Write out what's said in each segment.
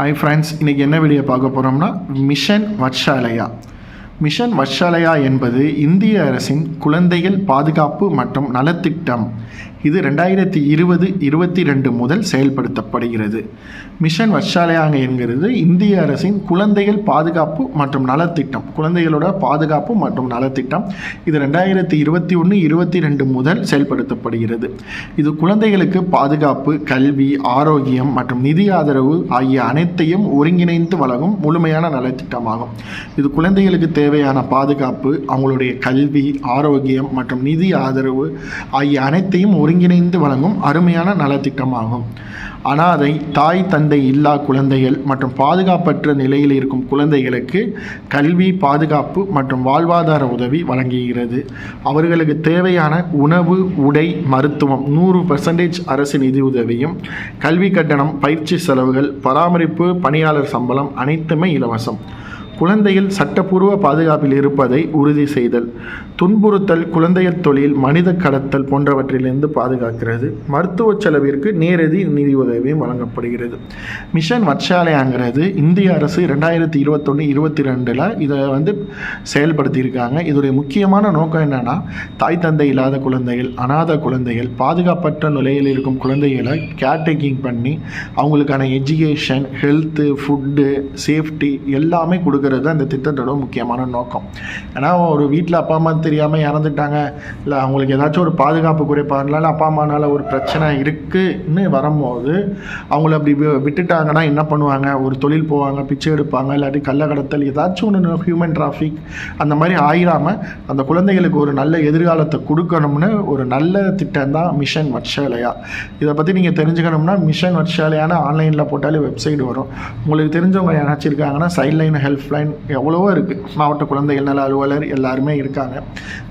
Hi friends, இன்றைக்கி என்ன video பார்க்க போகிறோம்னா மிஷன் வத்சாலயா. மிஷன் வத்சாலயா என்பது இந்திய அரசின் குழந்தைகள் பாதுகாப்பு மற்றும் நலத்திட்டம். இது 2020-22 முதல் செயல்படுத்தப்படுகிறது. மிஷன் வத்சாலயா என்கிறது இந்திய அரசின் குழந்தைகள் பாதுகாப்பு மற்றும் நலத்திட்டம், குழந்தைகளோட பாதுகாப்பு மற்றும் நலத்திட்டம். இது 2021-22 முதல் செயல்படுத்தப்படுகிறது. இது குழந்தைகளுக்கு பாதுகாப்பு, கல்வி, ஆரோக்கியம் மற்றும் நிதி ஆதரவு ஆகிய அனைத்தையும் ஒருங்கிணைந்து வழங்கும் முழுமையான நலத்திட்டமாகும். இது குழந்தைகளுக்கு தேவையான பாதுகாப்பு, அவங்களுடைய கல்வி, ஆரோக்கியம் மற்றும் நிதி ஆதரவு ஆகிய அனைத்தையும் ஒருங்கிணைந்து வழங்கும் அருமையான நலத்திட்டமாகும். அனாதை, தாய் தந்தை இல்லா குழந்தைகள் மற்றும் பாதுகாப்பற்ற நிலையில் இருக்கும் குழந்தைகளுக்கு கல்வி, பாதுகாப்பு மற்றும் வாழ்வாதார உதவி வழங்குகிறது. அவர்களுக்கு தேவையான உணவு, உடை, மருத்துவம் 100% அரசு நிதி உதவியும், கல்வி கட்டணம், பயிற்சி செலவுகள், பராமரிப்பு, பணியாளர் சம்பளம் அனைத்துமே இலவசம். குழந்தைகள் சட்டப்பூர்வ பாதுகாப்பில் இருப்பதை உறுதி செய்தல், துன்புறுத்தல், குழந்தைகள் தொழில், மனித கடத்தல் போன்றவற்றிலிருந்து பாதுகாக்கிறது. மருத்துவ செலவிற்கு நேரடி நிதி உதவியும் வழங்கப்படுகிறது. மிஷன் வத்சாலயாங்கிறது இந்திய அரசு 2021-22 இதை செயல்படுத்தியிருக்காங்க. இதோடைய முக்கியமான நோக்கம் என்னென்னா, தாய் தந்தை இல்லாத குழந்தைகள், அனாதை குழந்தைகள், பாதுகாப்பற்ற நிலையில் இருக்கும் குழந்தைகளை கேர்டேக்கிங் பண்ணி அவங்களுக்கான எஜுகேஷன், ஹெல்த்து, ஃபுட்டு, சேஃப்டி எல்லாமே கொடுக்குறது அந்த திட்டத்தோட முக்கியமான நோக்கம். ஏன்னா ஒரு வீட்டில் அப்பா அம்மா தெரியாமல் இறந்துட்டாங்க, இல்லை அவங்களுக்கு ஏதாச்சும் ஒரு பாதுகாப்பு குறைபாடுனால அப்பா அம்மானால ஒரு பிரச்சனை இருக்குன்னு வரும்போது அவங்கள அப்படி விட்டுட்டாங்கன்னா என்ன பண்ணுவாங்க? ஒரு தொழில் போவாங்க, பிச்சை எடுப்பாங்க, இல்லாட்டி கள்ள கடத்தல், ஏதாச்சும் ஒன்று ஹியூமன் டிராஃபிக் அந்த மாதிரி ஆயிராமல் அந்த குழந்தைகளுக்கு ஒரு நல்ல எதிர்காலத்தை கொடுக்கணும்னு ஒரு நல்ல திட்டம் தான் மிஷன் வத்சாலயா. இதை பற்றி நீங்கள் தெரிஞ்சுக்கணும்னா மிஷன் வத்சாலயான்னு ஆன்லைனில் போட்டாலே வெப்சைட் வரும். உங்களுக்கு தெரிஞ்சவங்க யாராச்சும் இருக்காங்கன்னா சைட்லைன், ஹெல்ப்லைன் எவ்வளவோ இருக்குது. மாவட்ட குழந்தைகள் நல அலுவலர் எல்லாருமே இருக்காங்க.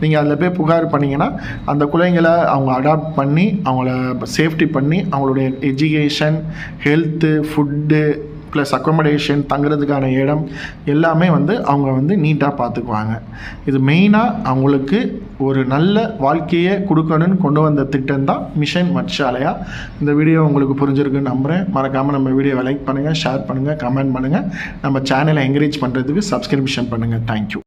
நீங்கள் அதில் போய் புகார் பண்ணிங்கன்னா அந்த குழந்தைங்களை அவங்க அடாப்ட் பண்ணி அவங்கள சேஃப்டி பண்ணி அவங்களுடைய education, health, food plus accommodation, தங்குறதுக்கான இடம் எல்லாமே அவங்க நீட்டாக பார்த்துக்குவாங்க. இது மெயினாக அவங்களுக்கு ஒரு நல்ல வாழ்க்கையை கொடுக்கணும்னு கொண்டு வந்த திட்டம் தான் மிஷன் வத்சாலயா. இந்த வீடியோ உங்களுக்கு புரிஞ்சிருக்குன்னு நம்புகிறேன். மறக்காமல் நம்ம வீடியோவை லைக் பண்ணுங்கள், ஷேர் பண்ணுங்கள், கமெண்ட் பண்ணுங்கள். நம்ம சேனலை என்கரேஜ் பண்ணுறதுக்கு சப்ஸ்கிரிப்ஷன் பண்ணுங்கள். தேங்க்யூ.